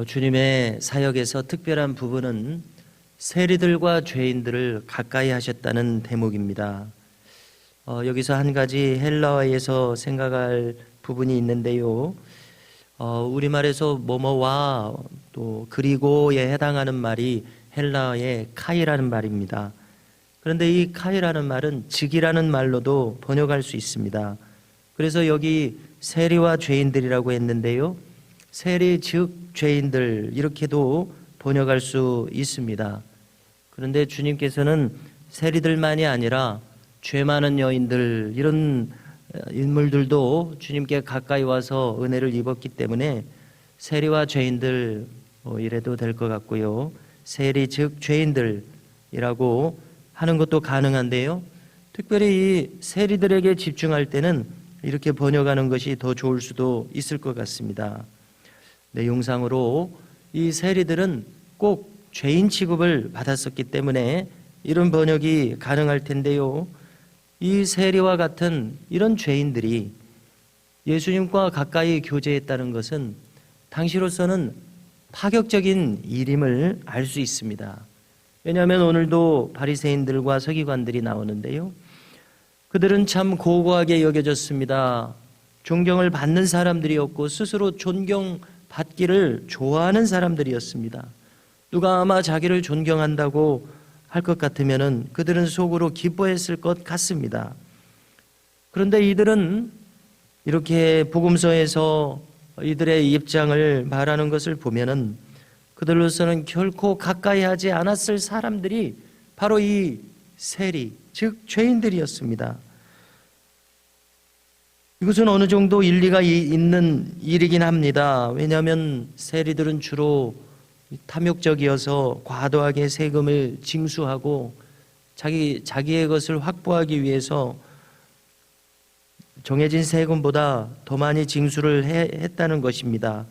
주님의 사역에서 특별한 부분은 세리들과 죄인들을 가까이 하셨다는 대목입니다. 여기서 한 가지 헬라어에서 생각할 부분이 있는데요. 우리말에서 뭐뭐와 또 그리고에 해당하는 말이 헬라어의 카이라는 말입니다. 그런데 이 카이라는 말은 즉이라는 말로도 번역할 수 있습니다. 그래서 여기 세리와 죄인들이라고 했는데요. 세리 즉 죄인들 이렇게도 번역할 수 있습니다. 그런데 주님께서는 세리들만이 아니라 죄 많은 여인들 이런 인물들도 주님께 가까이 와서 은혜를 입었기 때문에 세리와 죄인들 이래도 될 것 같고요. 세리 즉 죄인들이라고 하는 것도 가능한데요. 특별히 이 세리들에게 집중할 때는 이렇게 번역하는 것이 더 좋을 수도 있을 것 같습니다. 내용상으로 이 세리들은 꼭 죄인 취급을 받았었기 때문에 이런 번역이 가능할 텐데요. 이 세리와 같은 이런 죄인들이 예수님과 가까이 교제했다는 것은 당시로서는 파격적인 일임을 알 수 있습니다. 왜냐하면 오늘도 바리새인들과 서기관들이 나오는데요. 그들은 참 고고하게 여겨졌습니다. 존경을 받는 사람들이었고 스스로 존경받기를 좋아하는 사람들이었습니다. 누가 아마 자기를 존경한다고 할 것 같으면 그들은 속으로 기뻐했을 것 같습니다. 그런데 이들은 이렇게 복음서에서 이들의 입장을 말하는 것을 보면은 그들로서는 결코 가까이 하지 않았을 사람들이 바로 이 세리, 즉 죄인들이었습니다. 이것은 어느 정도 일리가 있는 일이긴 합니다. 왜냐하면 세리들은 주로 탐욕적이어서 과도하게 세금을 징수하고 자기의 것을 확보하기 위해서 정해진 세금보다 더 많이 징수를 했다는 것입니다.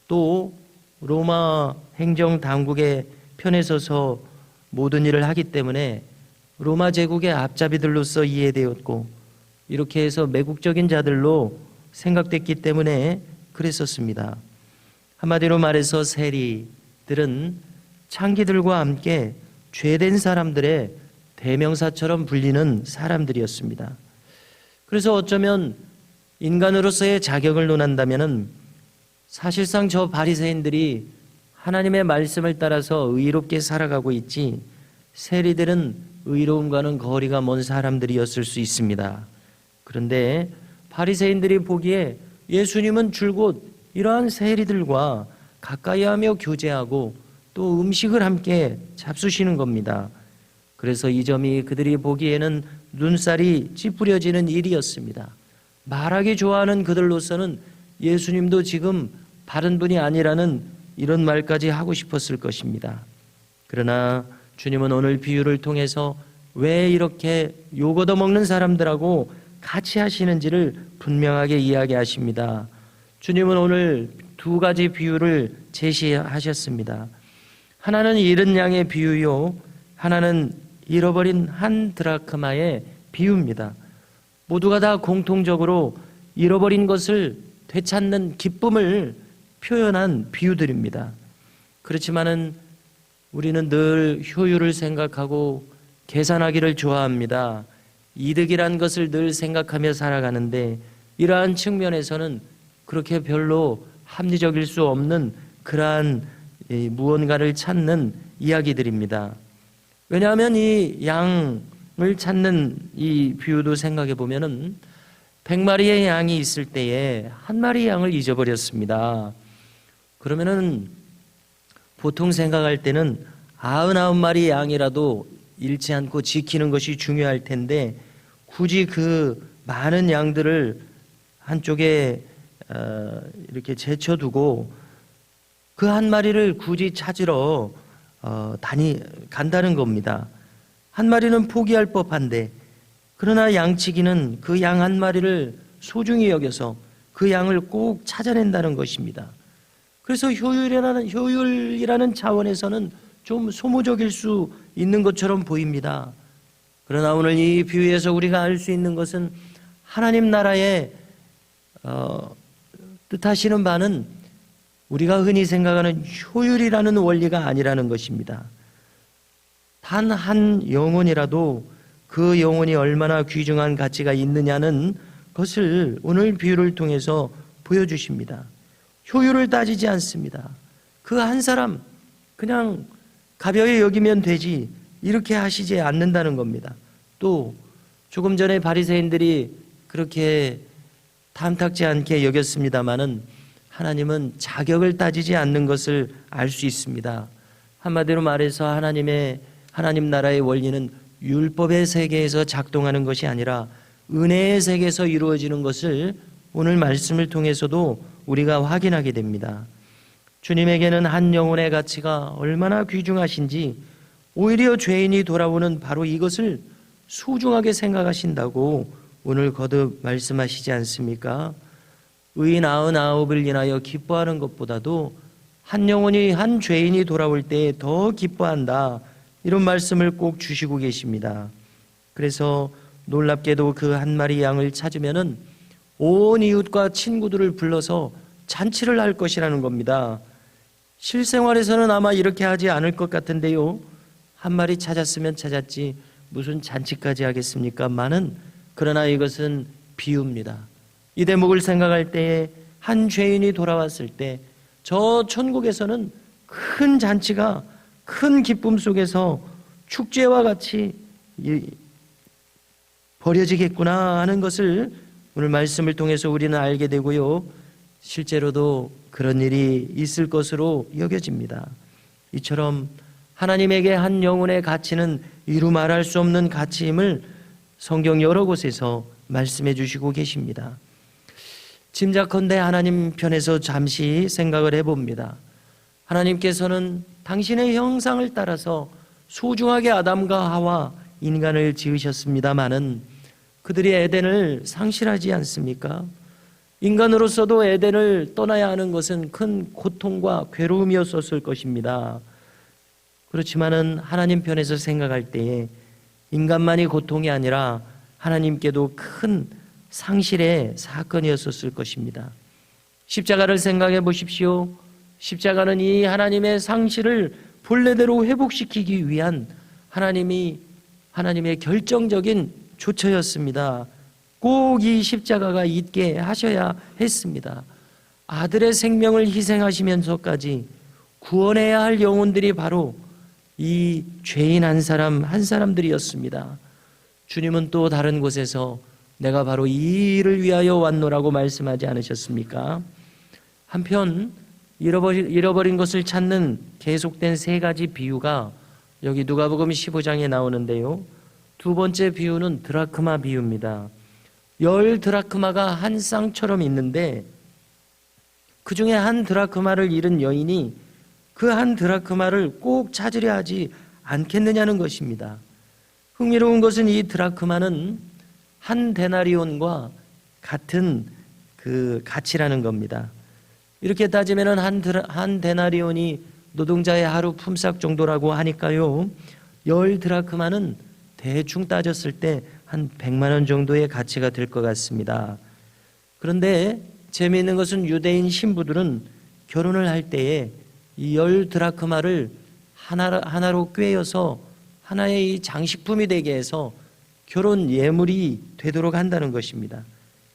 또 로마 행정 당국의 편에 서서 모든 일을 하기 때문에 로마 제국의 앞잡이들로서 이해되었고 이렇게 해서 매국적인 자들로 생각됐기 때문에 그랬었습니다. 한마디로 말해서 세리들은 창기들과 함께 죄된 사람들의 대명사처럼 불리는 사람들이었습니다. 그래서 어쩌면 인간으로서의 자격을 논한다면 사실상 저 바리새인들이 하나님의 말씀을 따라서 의롭게 살아가고 있지 세리들은 의로움과는 거리가 먼 사람들이었을 수 있습니다. 그런데 바리새인들이 보기에 예수님은 줄곧 이러한 세리들과 가까이하며 교제하고 또 음식을 함께 잡수시는 겁니다. 그래서 이 점이 그들이 보기에는 눈살이 찌푸려지는 일이었습니다. 말하기 좋아하는 그들로서는 예수님도 지금 바른 분이 아니라는 이런 말까지 하고 싶었을 것입니다. 그러나 주님은 오늘 비유를 통해서 왜 이렇게 욕 얻어먹는 사람들하고 같이 하시는지를 분명하게 이야기하십니다. 주님은 오늘 두 가지 비유를 제시하셨습니다. 하나는 잃은 양의 비유요, 하나는 잃어버린 한 드라크마의 비유입니다. 모두가 다 공통적으로 잃어버린 것을 되찾는 기쁨을 표현한 비유들입니다. 그렇지만은 우리는 늘 효율을 생각하고 계산하기를 좋아합니다. 이득이란 것을 늘 생각하며 살아가는데 이러한 측면에서는 그렇게 별로 합리적일 수 없는 그러한 무언가를 찾는 이야기들입니다. 왜냐하면 이 양을 찾는 이 비유도 생각해 보면은 100마리의 양이 있을 때에 한 마리 양을 잊어버렸습니다. 그러면은 보통 생각할 때는 99마리 양이라도 잃지 않고 지키는 것이 중요할 텐데 굳이 그 많은 양들을 한쪽에 이렇게 제쳐두고 그 한 마리를 굳이 찾으러 간다는 겁니다. 한 마리는 포기할 법한데 그러나 양치기는 그 양 한 마리를 소중히 여겨서 그 양을 꼭 찾아낸다는 것입니다. 그래서 효율이라는 차원에서는 좀 소모적일 수 있는 것처럼 보입니다. 그러나 오늘 이 비유에서 우리가 알 수 있는 것은 하나님 나라의 뜻하시는 바는 우리가 흔히 생각하는 효율이라는 원리가 아니라는 것입니다. 단 한 영혼이라도 그 영혼이 얼마나 귀중한 가치가 있느냐는 것을 오늘 비유를 통해서 보여주십니다. 효율을 따지지 않습니다. 그 한 사람 그냥 가벼이 여기면 되지 이렇게 하시지 않는다는 겁니다. 또 조금 전에 바리새인들이 그렇게 탐탁지 않게 여겼습니다마는 하나님은 자격을 따지지 않는 것을 알 수 있습니다. 한마디로 말해서 하나님 나라의 원리는 율법의 세계에서 작동하는 것이 아니라 은혜의 세계에서 이루어지는 것을 오늘 말씀을 통해서도 우리가 확인하게 됩니다. 주님에게는 한 영혼의 가치가 얼마나 귀중하신지 오히려 죄인이 돌아오는 바로 이것을 소중하게 생각하신다고 오늘 거듭 말씀하시지 않습니까? 의인 99을 인하여 기뻐하는 것보다도 한 영혼이 한 죄인이 돌아올 때에 더 기뻐한다, 이런 말씀을 꼭 주시고 계십니다. 그래서 놀랍게도 그 한 마리 양을 찾으면은 온 이웃과 친구들을 불러서 잔치를 할 것이라는 겁니다. 실생활에서는 아마 이렇게 하지 않을 것 같은데요, 한 마리 찾았으면 찾았지 무슨 잔치까지 하겠습니까? 그러나 이것은 비유입니다. 이 대목을 생각할 때에 한 죄인이 돌아왔을 때 저 천국에서는 큰 잔치가, 큰 기쁨 속에서 축제와 같이 벌어지겠구나 하는 것을 오늘 말씀을 통해서 우리는 알게 되고요, 실제로도 그런 일이 있을 것으로 여겨집니다. 이처럼 하나님에게 한 영혼의 가치는 이루 말할 수 없는 가치임을 성경 여러 곳에서 말씀해 주시고 계십니다. 짐작컨대 하나님 편에서 잠시 생각을 해봅니다. 하나님께서는 당신의 형상을 따라서 소중하게 아담과 하와 인간을 지으셨습니다마는 그들이 에덴을 상실하지 않습니까? 인간으로서도 에덴을 떠나야 하는 것은 큰 고통과 괴로움이었을 것입니다. 그렇지만은 하나님 편에서 생각할 때에 인간만이 고통이 아니라 하나님께도 큰 상실의 사건이었을 것입니다. 십자가를 생각해 보십시오. 십자가는 이 하나님의 상실을 본래대로 회복시키기 위한 하나님의 결정적인 조처였습니다. 꼭 이 십자가가 있게 하셔야 했습니다. 아들의 생명을 희생하시면서까지 구원해야 할 영혼들이 바로 이 죄인 한 사람들이었습니다. 주님은 또 다른 곳에서 내가 바로 이 일을 위하여 왔노라고 말씀하지 않으셨습니까? 한편 잃어버린 것을 찾는 계속된 세 가지 비유가 여기 누가복음 15장에 나오는데요, 두 번째 비유는 드라크마 비유입니다. 10 드라크마가 한 쌍처럼 있는데 그 중에 한 드라크마를 잃은 여인이 그 한 드라크마를 꼭 찾으려 하지 않겠느냐는 것입니다. 흥미로운 것은 이 드라크마는 한 데나리온과 같은 그 가치라는 겁니다. 이렇게 따지면 한 데나리온이 노동자의 하루 품삯 정도라고 하니까요, 10 드라크마는 대충 따졌을 때 한 100만 원 정도의 가치가 될 것 같습니다. 그런데 재미있는 것은 유대인 신부들은 결혼을 할 때에 이 10 드라크마를 하나로 꿰어서 하나의 이 장식품이 되게 해서 결혼 예물이 되도록 한다는 것입니다.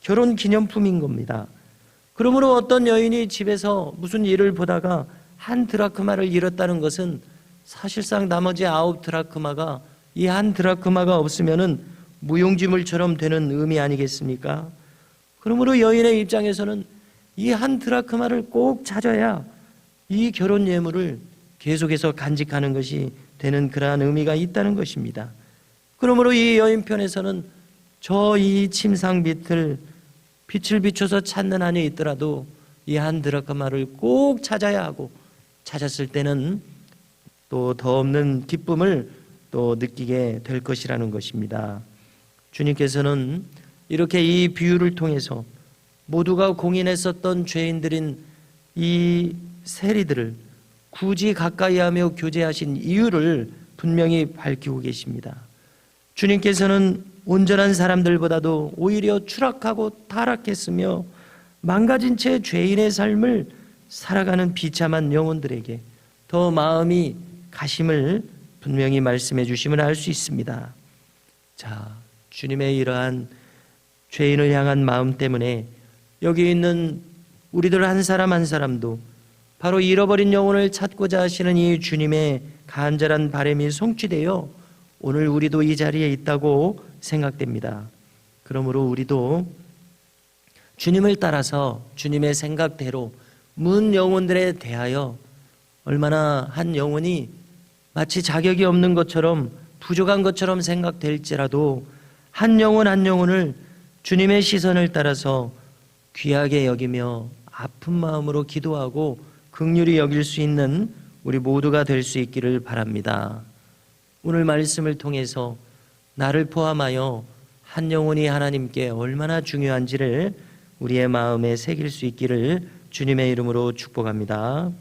결혼 기념품인 겁니다. 그러므로 어떤 여인이 집에서 무슨 일을 보다가 한 드라크마를 잃었다는 것은 사실상 나머지 9 드라크마가 이 한 드라크마가 없으면은 무용지물처럼 되는 의미 아니겠습니까? 그러므로 여인의 입장에서는 이 한 드라크마를 꼭 찾아야 이 결혼 예물을 계속해서 간직하는 것이 되는 그러한 의미가 있다는 것입니다. 그러므로 이 여인 편에서는 저 이 침상 빛을 비춰서 찾는 한이 있더라도 이 한 드라크마를 꼭 찾아야 하고, 찾았을 때는 또 더 없는 기쁨을 또 느끼게 될 것이라는 것입니다. 주님께서는 이렇게 이 비유를 통해서 모두가 공인했었던 죄인들인 이 세리들을 굳이 가까이하며 교제하신 이유를 분명히 밝히고 계십니다. 주님께서는 온전한 사람들보다도 오히려 추락하고 타락했으며 망가진 채 죄인의 삶을 살아가는 비참한 영혼들에게 더 마음이 가심을 분명히 말씀해 주시면 알 수 있습니다. 자, 주님의 이러한 죄인을 향한 마음 때문에 여기 있는 우리들 한 사람 한 사람도 바로 잃어버린 영혼을 찾고자 하시는 이 주님의 간절한 바람이 성취되어 오늘 우리도 이 자리에 있다고 생각됩니다. 그러므로 우리도 주님을 따라서 주님의 생각대로 문 영혼들에 대하여 얼마나 한 영혼이 마치 자격이 없는 것처럼 부족한 것처럼 생각될지라도 한 영혼 한 영혼을 주님의 시선을 따라서 귀하게 여기며 아픈 마음으로 기도하고 긍휼히 여길 수 있는 우리 모두가 될 수 있기를 바랍니다. 오늘 말씀을 통해서 나를 포함하여 한 영혼이 하나님께 얼마나 중요한지를 우리의 마음에 새길 수 있기를 주님의 이름으로 축복합니다.